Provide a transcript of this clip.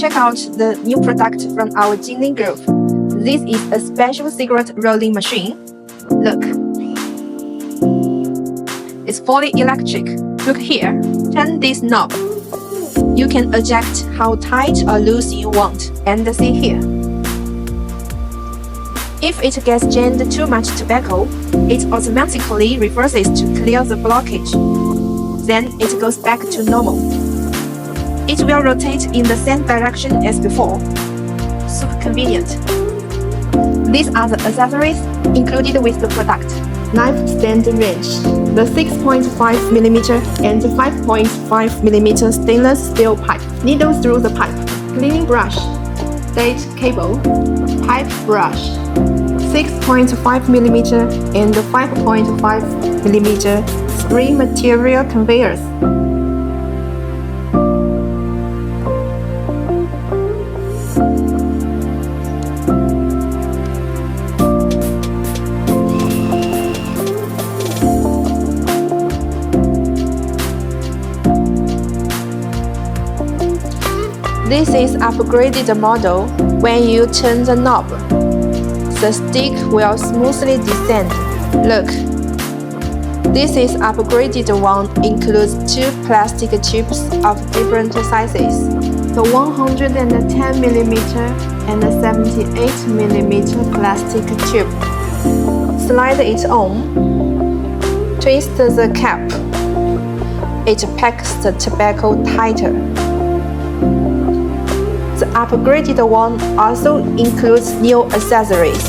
check out the new product from our Jinling group. This is a special cigarette rolling machine. Look. It's fully electric. Look here. Turn this knob. You can adjust how tight or loose you want, and see here. If it gets jammed too much tobacco, it automatically reverses to clear the blockage. Then it goes back to normal. It will rotate in the same direction as before. Super convenient. These are the accessories included with the product. Knife stand range. The 6.5mm and 5.5mm stainless steel pipe. Needle through the pipe. Cleaning brush. Date cable. Pipe brush. 6.5mm and 5.5mm spring material conveyors. This is upgraded model. When you turn the knob, the stick will smoothly descend. Look. This is upgraded one includes two plastic tubes of different sizes. The 110mm and 78mm plastic tube. Slide it on. Twist the cap. It packs the tobacco tighter. The upgraded one also includes new accessories.